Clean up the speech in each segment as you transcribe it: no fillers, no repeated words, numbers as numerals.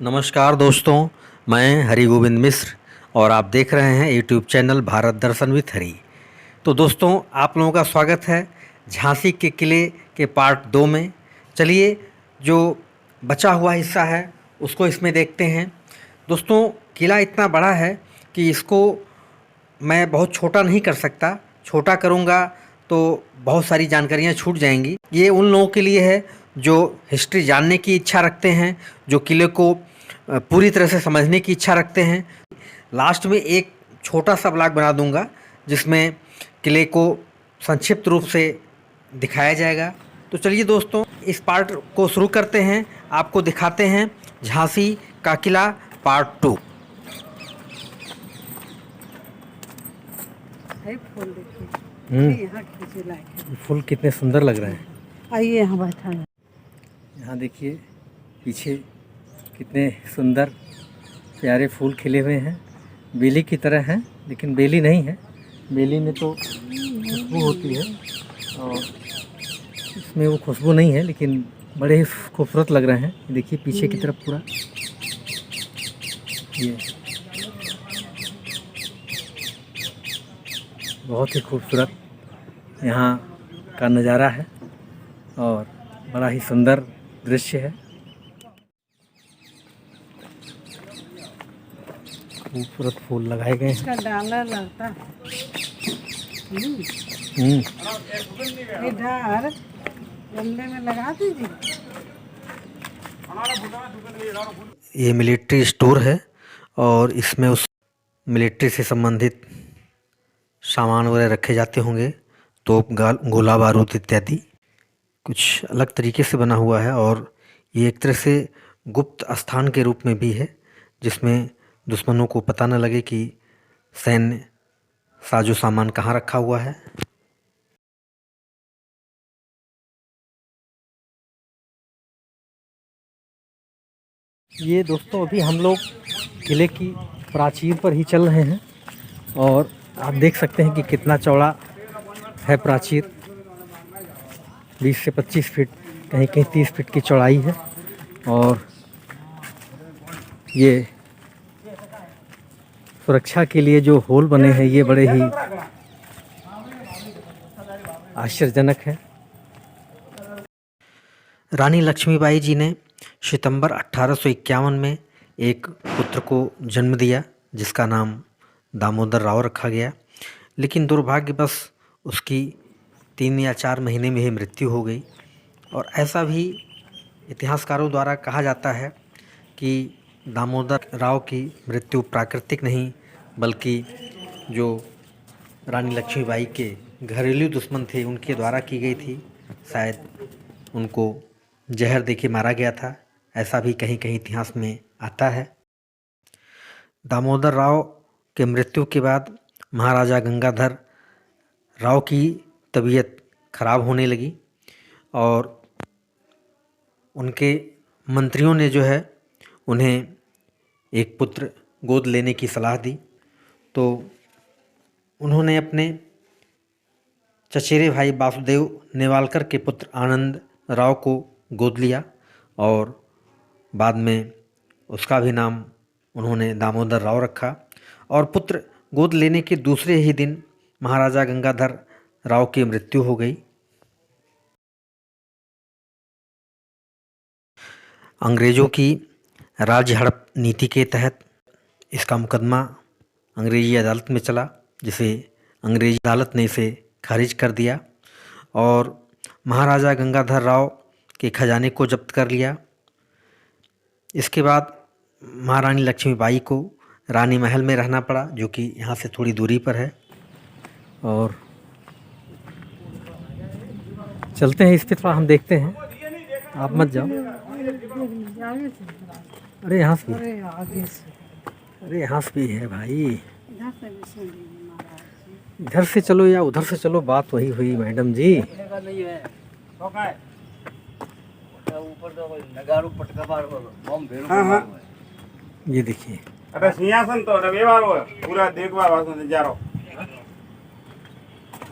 नमस्कार दोस्तों, मैं हरि गोविंद मिश्र और आप देख रहे हैं YouTube channel Bharat Darshan with Hari. तो दोस्तों, आप लोगों का स्वागत है झांसी के किले के पार्ट 2 में। चलिए, जो बचा हुआ हिस्सा है उसको इसमें देखते हैं। दोस्तों, किला इतना बड़ा है कि इसको मैं बहुत छोटा नहीं कर सकता। छोटा करूँगा तो बहुत सारी जानकारियाँ छूट जाएंगी। ये उन लोगों के लिए है जो हिस्ट्री जानने की इच्छा रखते हैं, जो किले को पूरी तरह से समझने की इच्छा रखते हैं। लास्ट में एक छोटा सा ब्लॉग बना दूंगा जिसमें किले को संक्षिप्त रूप से दिखाया जाएगा। तो चलिए दोस्तों, इस पार्ट को शुरू करते हैं। आपको दिखाते हैं झांसी का किला पार्ट 2। फूल देखिए, यहाँ खींचे लायक है। फूल कितने सुंदर लग रहे हैं। आइए, यहाँ बैठा है। यहाँ देखिए पीछे कितने सुंदर प्यारे फूल खिले हुए हैं। बेली की तरह हैं, लेकिन बेली नहीं है। बेली में तो खुशबू होती है और इसमें वो खुशबू नहीं है, लेकिन बड़े ही खूबसूरत लग रहे हैं। देखिए पीछे की तरफ पूरा ये बहुत ही खूबसूरत यहाँ का नज़ारा है और बड़ा ही सुंदर दृश्य है। खूबसूरत फूल लगाए गए हैं। इसका डाला लगता है। इधर गमले में लगा दीजिए। ये मिलिट्री स्टोर है और इसमें उस मिलिट्री से संबंधित सामान वगैरह रखे जाते होंगे, तोप, गोला बारूद इत्यादि। कुछ अलग तरीके से बना हुआ है और ये एक तरह से गुप्त स्थान के रूप में भी है, जिसमें दुश्मनों को पता न लगे कि सैन्य साजो सामान कहाँ रखा हुआ है। ये दोस्तों, अभी हम लोग किले की प्राचीर पर ही चल रहे हैं और आप देख सकते हैं कि कितना चौड़ा है प्राचीर। 20 से 25 फीट, कहीं कहीं 30 फीट की चौड़ाई है और ये सुरक्षा के लिए जो होल बने हैं ये बड़े ही आश्चर्यजनक है। रानी लक्ष्मीबाई जी ने सितंबर 1851 में एक पुत्र को जन्म दिया जिसका नाम दामोदर राव रखा गया, लेकिन दुर्भाग्यवश उसकी 3 या 4 महीने में ही मृत्यु हो गई। और ऐसा भी इतिहासकारों द्वारा कहा जाता है कि दामोदर राव की मृत्यु प्राकृतिक नहीं, बल्कि जो रानी लक्ष्मीबाई के घरेलू दुश्मन थे उनके द्वारा की गई थी। शायद उनको जहर देके मारा गया था, ऐसा भी कहीं कहीं इतिहास में आता है। दामोदर राव के मृत्यु के बाद महाराजा गंगाधर राव की तबीयत खराब होने लगी और उनके मंत्रियों ने जो है उन्हें एक पुत्र गोद लेने की सलाह दी। तो उन्होंने अपने चचेरे भाई वासुदेव नेवालकर के पुत्र आनंद राव को गोद लिया और बाद में उसका भी नाम उन्होंने दामोदर राव रखा। और पुत्र गोद लेने के दूसरे ही दिन महाराजा गंगाधर राव की मृत्यु हो गई। अंग्रेज़ों की राज्य हड़प नीति के तहत इसका मुकदमा अंग्रेज़ी अदालत में चला, जिसे अंग्रेज़ी अदालत ने इसे खारिज कर दिया और महाराजा गंगाधर राव के खजाने को जब्त कर लिया। इसके बाद महारानी लक्ष्मीबाई को रानी महल में रहना पड़ा, जो कि यहाँ से थोड़ी दूरी पर है। और चलते हैं इस पे, थोड़ा हम देखते हैं, आप मत जाओ। अरे यहाँ से, अरे यहाँ से भी है भाई। इधर से चलो या उधर से चलो, बात वही हुई मैडम जी। ये देखिए, अरे सिंहासन तो रविवार हो पूरा देखवा नजारा,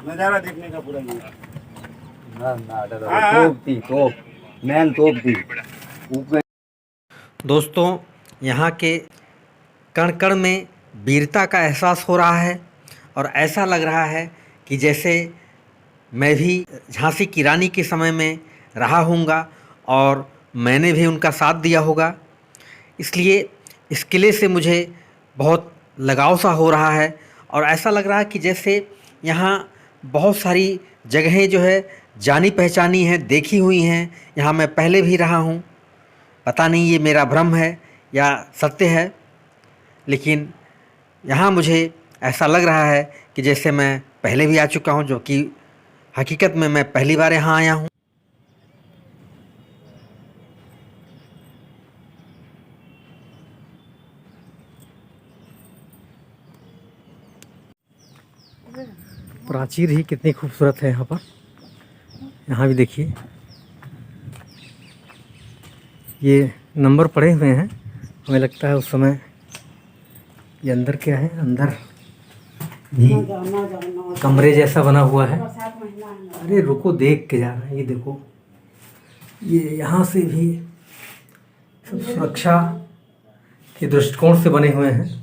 नजारा देखने का पूरा तोप थी, तोप मैन तोप थी। दोस्तों यहाँ के कण कण में वीरता का एहसास हो रहा है और ऐसा लग रहा है कि जैसे मैं भी झांसी की रानी के समय में रहा हूँगा और मैंने भी उनका साथ दिया होगा। इसलिए इस किले से मुझे बहुत लगाव सा हो रहा है और ऐसा लग रहा है कि जैसे यहाँ बहुत सारी जगहें जो है जानी पहचानी हैं, देखी हुई हैं, यहाँ मैं पहले भी रहा हूँ। पता नहीं ये मेरा भ्रम है या सत्य है, लेकिन यहाँ मुझे ऐसा लग रहा है कि जैसे मैं पहले भी आ चुका हूँ, जो कि हकीकत में मैं पहली बार यहाँ आया हूँ। प्राचीर ही कितनी खूबसूरत है यहाँ पर। यहाँ भी देखिए ये नंबर पड़े हुए हैं। हमें लगता है उस समय ये अंदर क्या है, अंदर भी कमरे जैसा बना हुआ है। अरे रुको, देख के जाना। ये देखो, ये यहाँ से भी सब सुरक्षा के दृष्टिकोण से बने हुए हैं।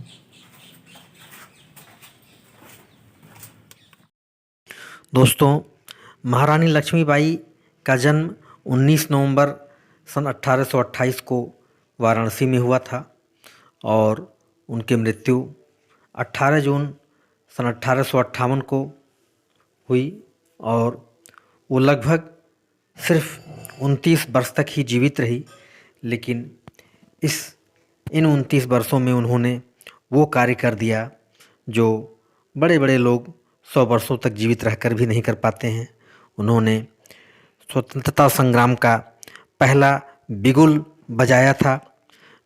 दोस्तों, महारानी लक्ष्मीबाई का जन्म 19 नवंबर सन 1828 को वाराणसी में हुआ था और उनकी मृत्यु 18 जून सन 1858 को हुई और वो लगभग सिर्फ 29 वर्ष तक ही जीवित रही। लेकिन इन 29 वर्षों में उन्होंने वो कार्य कर दिया जो बड़े बड़े लोग 100 वर्षों तक जीवित रहकर भी नहीं कर पाते हैं। उन्होंने स्वतंत्रता संग्राम का पहला बिगुल बजाया था,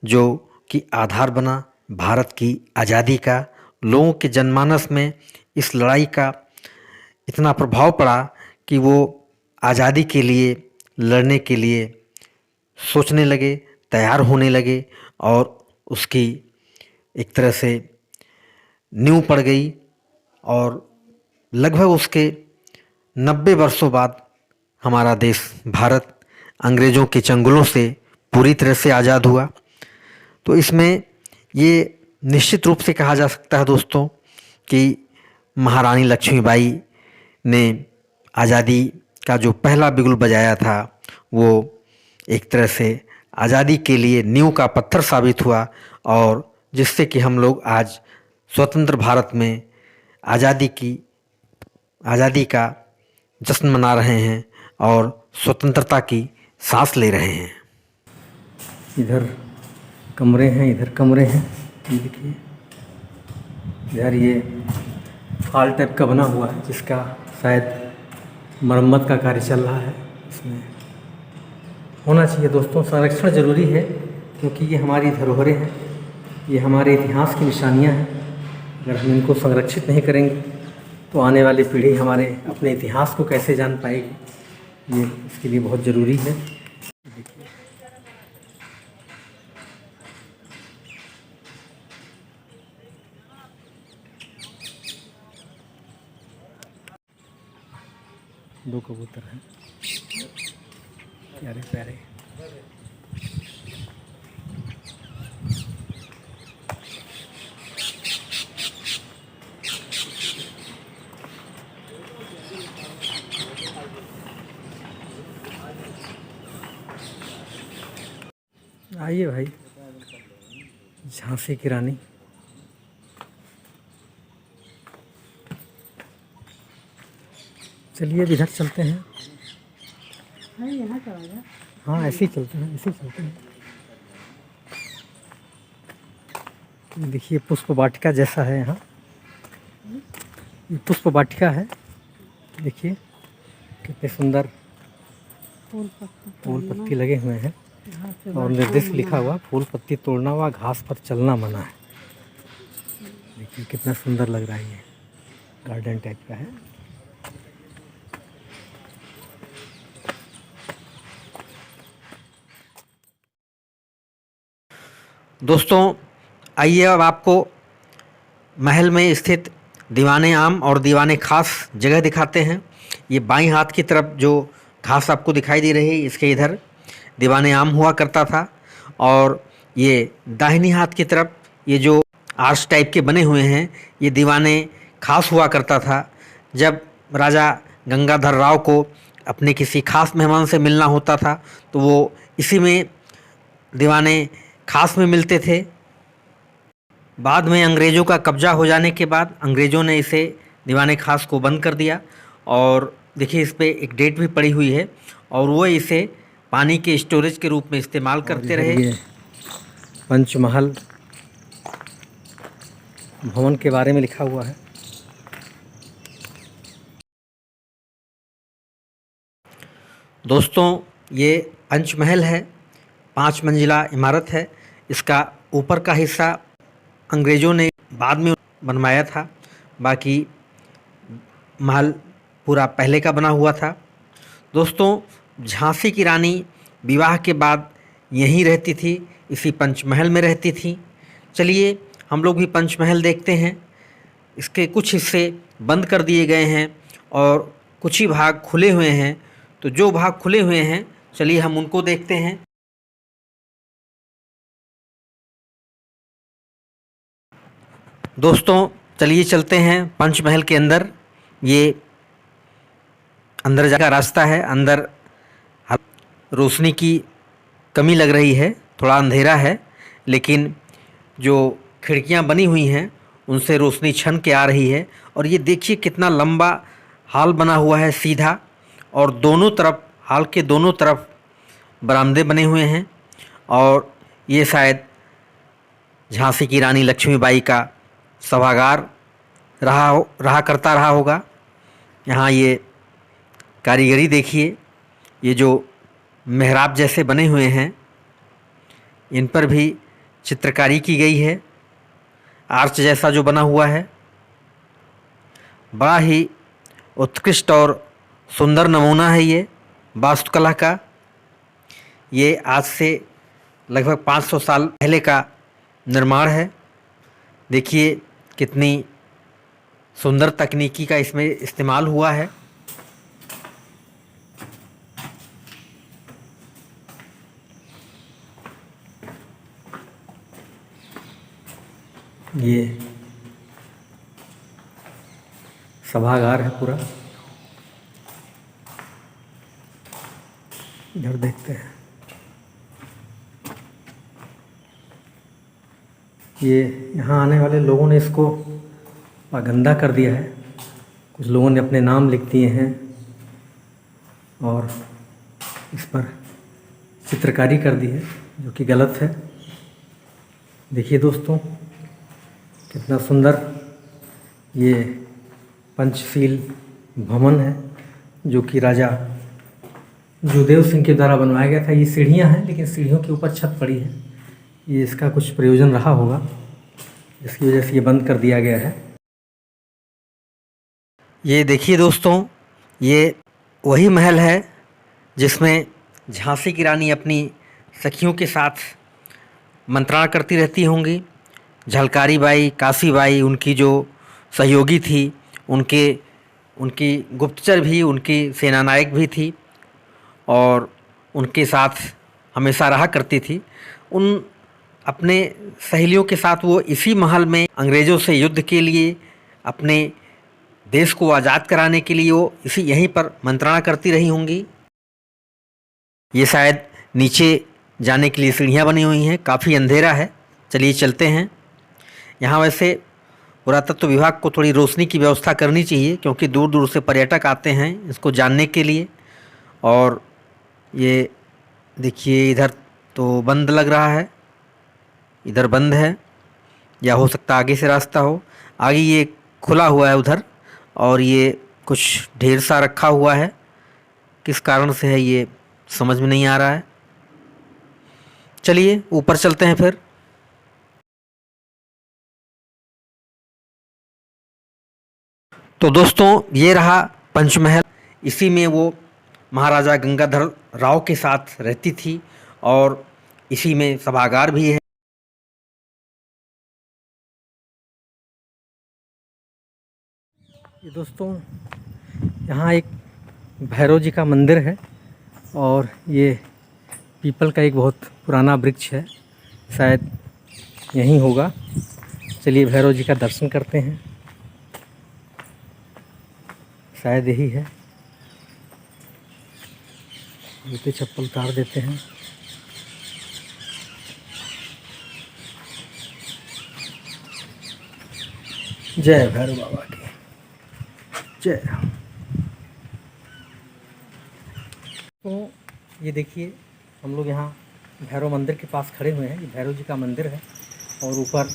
जो कि आधार बना भारत की आज़ादी का। लोगों के जनमानस में इस लड़ाई का इतना प्रभाव पड़ा कि वो आज़ादी के लिए लड़ने के लिए सोचने लगे, तैयार होने लगे और उसकी एक तरह से नींव पड़ गई और लगभग उसके 90 वर्षों बाद हमारा देश भारत अंग्रेज़ों के चंगुलों से पूरी तरह से आज़ाद हुआ। तो इसमें ये निश्चित रूप से कहा जा सकता है दोस्तों कि महारानी लक्ष्मीबाई ने आज़ादी का जो पहला बिगुल बजाया था वो एक तरह से आज़ादी के लिए नींव का पत्थर साबित हुआ और जिससे कि हम लोग आज स्वतंत्र भारत में आज़ादी का जश्न मना रहे हैं और स्वतंत्रता की सांस ले रहे हैं। इधर कमरे हैं, इधर कमरे हैं। ये देखिए, इधर ये हॉल टाइप का बना हुआ है जिसका शायद मरम्मत का कार्य चल रहा है। इसमें होना चाहिए दोस्तों, संरक्षण ज़रूरी है क्योंकि ये हमारी धरोहरें हैं, ये हमारे इतिहास की निशानियां हैं। अगर हम इनको संरक्षित नहीं करेंगे तो आने वाली पीढ़ी हमारे अपने इतिहास को कैसे जान पाएगी। ये इसके लिए बहुत ज़रूरी है। देखिए, दो कबूतर हैं, प्यारे प्यारे। आइए भाई, झांसी की रानी। चलिए अब इधर चलते हैं। यहाँ का होगा। हाँ, ऐसे ही चलते हैं, ऐसे ही चलते हैं। देखिए, पुष्प वाटिका जैसा है यहाँ। ये पुष्प वाटिका है। देखिए कितने सुंदर फूल पत्ती लगे हुए हैं और निर्देश लिखा हुआ, फूल पत्ती तोड़ना व घास पर चलना मना है। देखिए कितना सुंदर लग रहा है। ये गार्डन टाइप का है। दोस्तों, आइए अब आपको महल में स्थित दीवाने आम और दीवाने खास जगह दिखाते हैं। ये बाईं हाथ की तरफ जो घास आपको दिखाई दे रही है, इसके इधर दीवाने आम हुआ करता था और ये दाहिनी हाथ की तरफ ये जो आर्च टाइप के बने हुए हैं, ये दीवाने खास हुआ करता था। जब राजा गंगाधर राव को अपने किसी खास मेहमान से मिलना होता था तो वो इसी में दीवाने खास में मिलते थे। बाद में अंग्रेज़ों का कब्जा हो जाने के बाद अंग्रेज़ों ने इसे दीवाने खास को बंद कर दिया। और देखिए इस पे एक डेट भी पड़ी हुई है, और वो इसे पानी के स्टोरेज के रूप में इस्तेमाल करते रहे। ये पंचमहल भवन के बारे में लिखा हुआ है। दोस्तों ये पंचमहल है, 5 मंजिला इमारत है। इसका ऊपर का हिस्सा अंग्रेज़ों ने बाद में बनवाया था, बाकी महल पूरा पहले का बना हुआ था। दोस्तों झांसी की रानी विवाह के बाद यहीं रहती थी, इसी पंचमहल में रहती थी। चलिए हम लोग भी पंचमहल देखते हैं। इसके कुछ हिस्से बंद कर दिए गए हैं और कुछ ही भाग खुले हुए हैं। तो जो भाग खुले हुए हैं चलिए हम उनको देखते हैं। दोस्तों चलिए चलते हैं पंचमहल के अंदर। ये अंदर जाने का रास्ता है। अंदर रोशनी की कमी लग रही है, थोड़ा अंधेरा है, लेकिन जो खिड़कियां बनी हुई हैं उनसे रोशनी छन के आ रही है। और ये देखिए कितना लंबा हॉल बना हुआ है सीधा, और दोनों तरफ हॉल के दोनों तरफ बरामदे बने हुए हैं। और ये शायद झांसी की रानी लक्ष्मीबाई का सभागार रहा करता रहा होगा। यहाँ ये कारीगरी देखिए, ये जो मेहराब जैसे बने हुए हैं इन पर भी चित्रकारी की गई है। आर्च जैसा जो बना हुआ है, बड़ा ही उत्कृष्ट और सुंदर नमूना है ये वास्तुकला का। ये आज से लगभग 500 साल पहले का निर्माण है। देखिए कितनी सुंदर तकनीकी का इसमें इस्तेमाल हुआ है। ये सभागार है पूरा। इधर देखते हैं। ये यहाँ आने वाले लोगों ने इसको गंदा कर दिया है। कुछ लोगों ने अपने नाम लिख दिए हैं और इस पर चित्रकारी कर दी है, जो कि गलत है। देखिए दोस्तों कितना सुंदर ये पंचशील भवन है, जो कि राजा जुदेव सिंह के द्वारा बनवाया गया था। ये सीढ़ियाँ हैं, लेकिन सीढ़ियों के ऊपर छत पड़ी है। ये इसका कुछ प्रयोजन रहा होगा, जिसकी वजह से ये बंद कर दिया गया है। ये देखिए दोस्तों, ये वही महल है जिसमें झांसी की रानी अपनी सखियों के साथ मंत्रणा करती रहती होंगी। झलकारी बाई, काशी बाई उनकी जो सहयोगी थी, उनकी गुप्तचर भी, उनकी सेनानायक भी थी और उनके साथ हमेशा रहा करती थी। उन अपने सहेलियों के साथ वो इसी महल में अंग्रेज़ों से युद्ध के लिए, अपने देश को आज़ाद कराने के लिए वो यहीं पर मंत्रणा करती रही होंगी। ये शायद नीचे जाने के लिए सीढ़ियाँ बनी हुई हैं। काफ़ी अंधेरा है, चलिए चलते हैं। यहाँ वैसे पुरातत्व विभाग को थोड़ी रोशनी की व्यवस्था करनी चाहिए, क्योंकि दूर दूर से पर्यटक आते हैं इसको जानने के लिए। और ये देखिए इधर तो बंद लग रहा है, इधर बंद है, या हो सकता आगे से रास्ता हो। आगे ये खुला हुआ है उधर, और ये कुछ ढेर सा रखा हुआ है। किस कारण से है ये समझ में नहीं आ रहा है। चलिए ऊपर चलते हैं फिर। तो दोस्तों ये रहा पंचमहल। इसी में वो महाराजा गंगाधर राव के साथ रहती थी, और इसी में सभागार भी है। ये दोस्तों यहाँ एक भैरव जी का मंदिर है, और ये पीपल का एक बहुत पुराना वृक्ष है। शायद यहीं होगा। चलिए भैरव जी का दर्शन करते हैं, शायद यही है। जूते चप्पल उतार देते हैं। जय भैरव बाबा की जय। तो ये देखिए, हम लोग यहाँ भैरव मंदिर के पास खड़े हुए हैं। ये भैरव जी का मंदिर है और ऊपर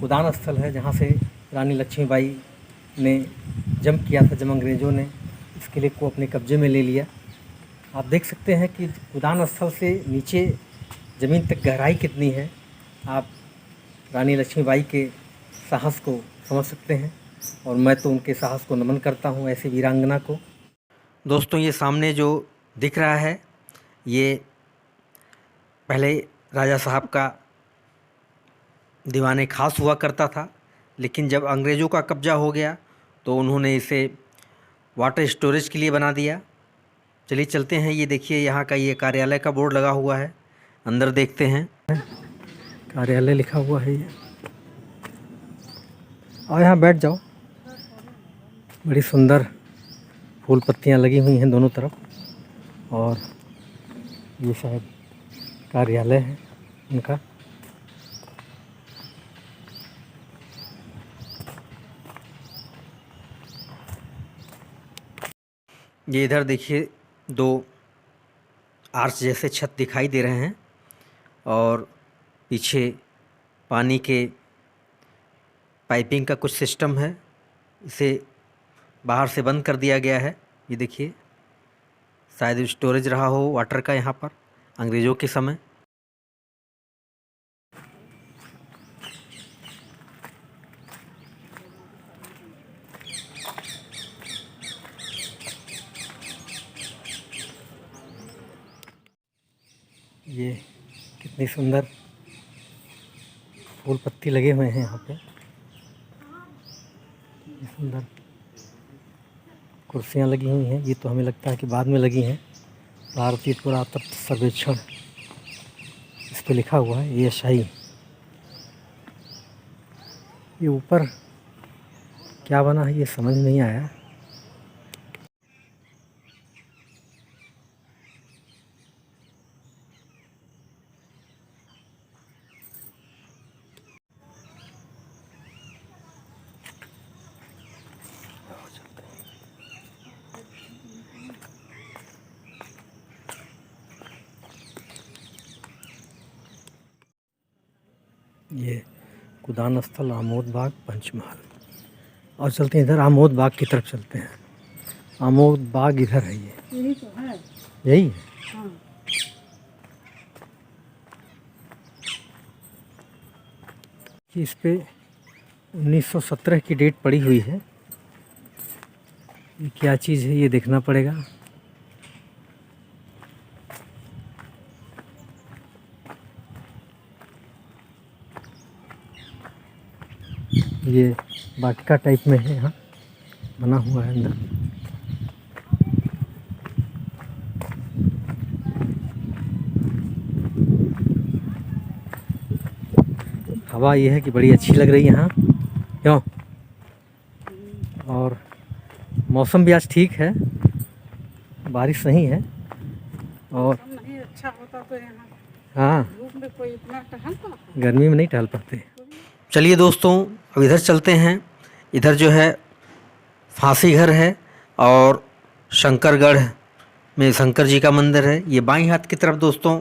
उदान स्थल है जहाँ से रानी लक्ष्मीबाई ने जंप किया था जब अंग्रेज़ों ने इस किले को अपने कब्जे में ले लिया। आप देख सकते हैं कि उदान स्थल से नीचे ज़मीन तक गहराई कितनी है। आप रानी लक्ष्मीबाई के साहस को समझ सकते हैं और मैं तो उनके साहस को नमन करता हूँ, ऐसी वीरांगना को। दोस्तों ये सामने जो दिख रहा है ये पहले राजा साहब का दीवाने ख़ास हुआ करता था, लेकिन जब अंग्रेज़ों का कब्ज़ा हो गया तो उन्होंने इसे वाटर स्टोरेज के लिए बना दिया। चलिए चलते हैं। ये देखिए यहाँ का ये कार्यालय का बोर्ड लगा हुआ है, अंदर देखते हैं। कार्यालय लिखा हुआ है ये। और यहाँ बैठ जाओ। बड़ी सुंदर फूल पत्तियाँ लगी हुई हैं दोनों तरफ और ये शायद कार्यालय है उनका। ये इधर देखिए दो आर्च जैसे छत दिखाई दे रहे हैं और पीछे पानी के पाइपिंग का कुछ सिस्टम है, इसे बाहर से बंद कर दिया गया है। ये देखिए शायद स्टोरेज रहा हो वाटर का यहाँ पर अंग्रेज़ों के समय। ये कितनी सुंदर फूल पत्ती लगे हुए हैं यहाँ पे। ये सुंदर कुर्सियाँ लगी हुई हैं। ये तो हमें लगता है कि बाद में लगी हैं। भारतीय पुरातत्व सर्वेक्षण इस पे लिखा हुआ है, ये शाही। ये ऊपर क्या बना है ये समझ नहीं आया। ये कुदान स्थल आमोद बाग पंचमहल। और चलते हैं इधर आमोद बाग की तरफ चलते हैं। आमोद बाग इधर है, ये यही तो है। यही है। हाँ। कि इस पे 1917 की डेट पड़ी हुई है। ये क्या चीज़ है ये देखना पड़ेगा। ये वाटिका टाइप में है, यहाँ बना हुआ है अंदर। हवा ये है कि बड़ी अच्छी लग रही है यहाँ, क्यों? और मौसम भी आज ठीक है, बारिश नहीं है। और नहीं अच्छा होता तो यहाँ हाँ, धूप में कोई इतना टहल पाता। गर्मी में नहीं टहल पाते। चलिए दोस्तों अब इधर चलते हैं। इधर जो है फांसी घर है और शंकरगढ़ में शंकर जी का मंदिर है। ये बाईं हाथ की तरफ दोस्तों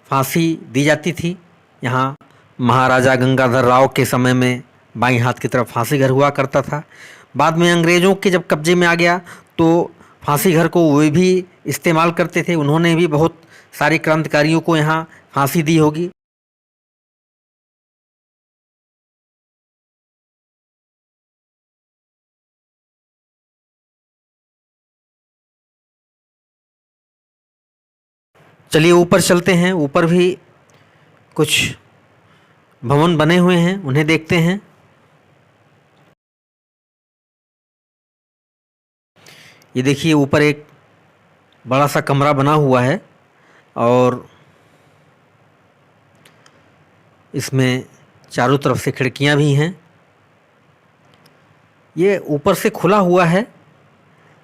फांसी दी जाती थी। यहाँ महाराजा गंगाधर राव के समय में बाईं हाथ की तरफ फांसी घर हुआ करता था। बाद में अंग्रेज़ों के जब कब्जे में आ गया तो फांसी घर को वे भी इस्तेमाल करते थे। उन्होंने भी बहुत सारे क्रांतिकारियों को यहाँ फांसी दी होगी। चलिए ऊपर चलते हैं। ऊपर भी कुछ भवन बने हुए हैं, उन्हें देखते हैं। ये देखिए ऊपर एक बड़ा सा कमरा बना हुआ है और इसमें चारों तरफ से खिड़कियां भी हैं। ये ऊपर से खुला हुआ है,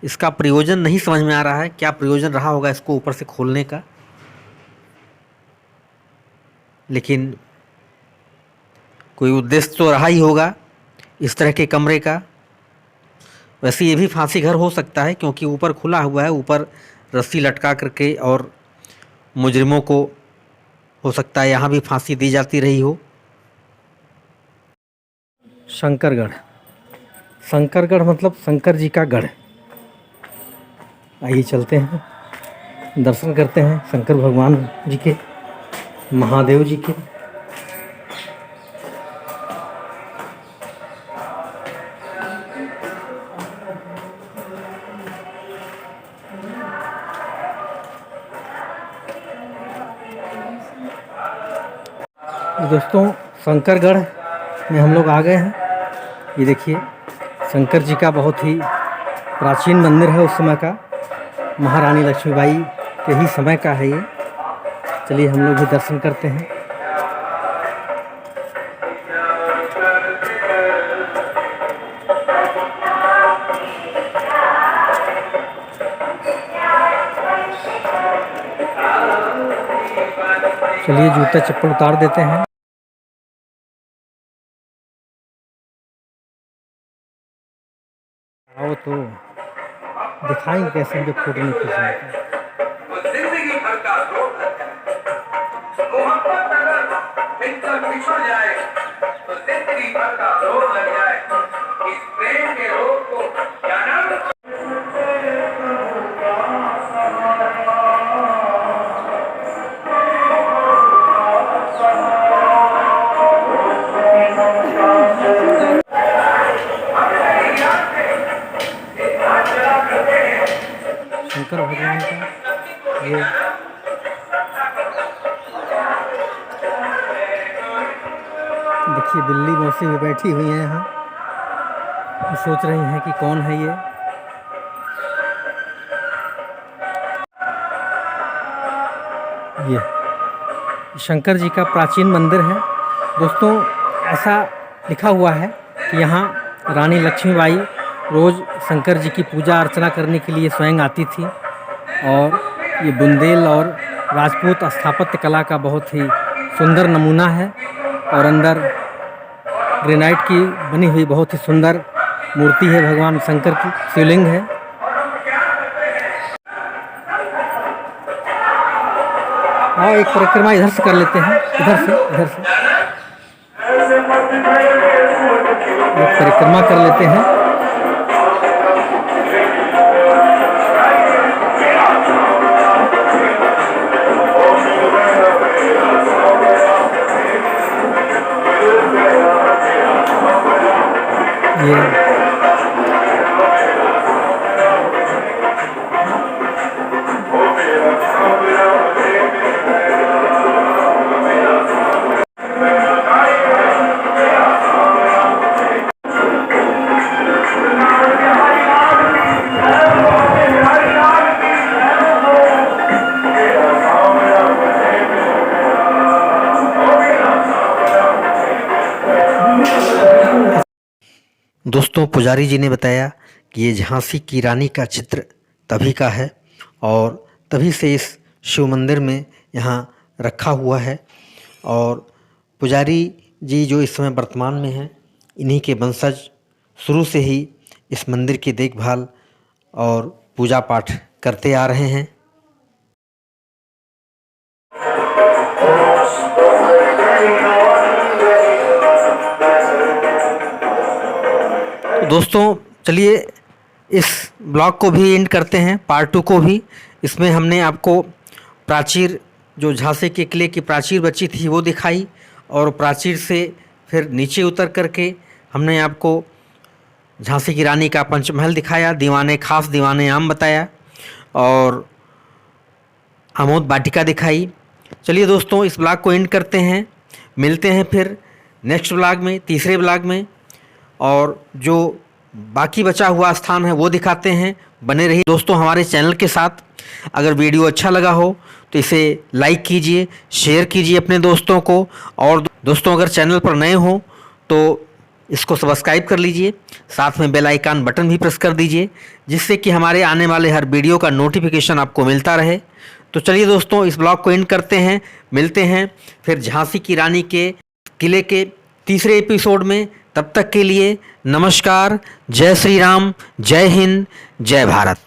इसका प्रयोजन नहीं समझ में आ रहा है, क्या प्रयोजन रहा होगा इसको ऊपर से खोलने का, लेकिन कोई उद्देश्य तो रहा ही होगा इस तरह के कमरे का। वैसे ये भी फांसी घर हो सकता है, क्योंकि ऊपर खुला हुआ है, ऊपर रस्सी लटका करके, और मुजरिमों को हो सकता है यहाँ भी फांसी दी जाती रही हो। शंकरगढ़, शंकरगढ़ मतलब शंकर जी का गढ़। आइए चलते हैं, दर्शन करते हैं शंकर भगवान जी के, महादेव जी के। दोस्तों शंकरगढ़ में हम लोग आ गए हैं। ये देखिए शंकर जी का बहुत ही प्राचीन मंदिर है, उस समय का, महारानी लक्ष्मीबाई के ही समय का है ये। चलिए हम लोग भी दर्शन करते हैं। चलिए जूता चप्पल उतार देते हैं। आओ तो दिखाएंगे कैसे हम जब फोटो नहीं खींचेंगे। जिंदगी भर का मोहब्बत अगर मिलकर बिछड़ जाए तो जिंदगी भर का रोग लग जाए। इस प्रेम के रोग को क्या नाम? शंकर भगवान का ये देखिए बिल्ली मौसी भी बैठी हुई है यहाँ, सोच रही हैं कि कौन है ये। ये शंकर जी का प्राचीन मंदिर है दोस्तों। ऐसा लिखा हुआ है कि यहाँ रानी लक्ष्मीबाई रोज़ शंकर जी की पूजा अर्चना करने के लिए स्वयं आती थी, और ये बुंदेल और राजपूत स्थापत्य कला का बहुत ही सुंदर नमूना है, और अंदर ग्रेनाइट की बनी हुई बहुत ही सुंदर मूर्ति है भगवान शंकर की, शिवलिंग है। और एक परिक्रमा इधर से कर लेते हैं, इधर से एक परिक्रमा कर लेते हैं। ये दोस्तों पुजारी जी ने बताया कि ये झांसी की रानी का चित्र तभी का है, और तभी से इस शिव मंदिर में यहाँ रखा हुआ है। और पुजारी जी जो इस समय वर्तमान में हैं, इन्हीं के वंशज शुरू से ही इस मंदिर की देखभाल और पूजा पाठ करते आ रहे हैं। दोस्तों चलिए इस ब्लॉग को भी एंड करते हैं, पार्ट 2 को भी। इसमें हमने आपको प्राचीर, जो झांसी के किले की प्राचीर बची थी वो दिखाई, और प्राचीर से फिर नीचे उतर करके हमने आपको झांसी की रानी का पंचमहल दिखाया, दीवाने खास दीवाने आम बताया, और आमोद वाटिका दिखाई। चलिए दोस्तों इस ब्लॉग को एंड करते हैं, मिलते हैं फिर नेक्स्ट ब्लॉग में, तीसरे ब्लॉग में, और जो बाकी बचा हुआ स्थान है वो दिखाते हैं। बने रहिए दोस्तों हमारे चैनल के साथ। अगर वीडियो अच्छा लगा हो तो इसे लाइक कीजिए, शेयर कीजिए अपने दोस्तों को। और दोस्तों अगर चैनल पर नए हो तो इसको सब्सक्राइब कर लीजिए, साथ में बेल आइकन बटन भी प्रेस कर दीजिए, जिससे कि हमारे आने वाले हर वीडियो का नोटिफिकेशन आपको मिलता रहे। तो चलिए दोस्तों, इस ब्लॉग को एंड करते हैं, मिलते हैं फिर झांसी की रानी के किले के तीसरे एपिसोड में। तब तक के लिए नमस्कार, जय श्री राम, जय हिंद, जय भारत।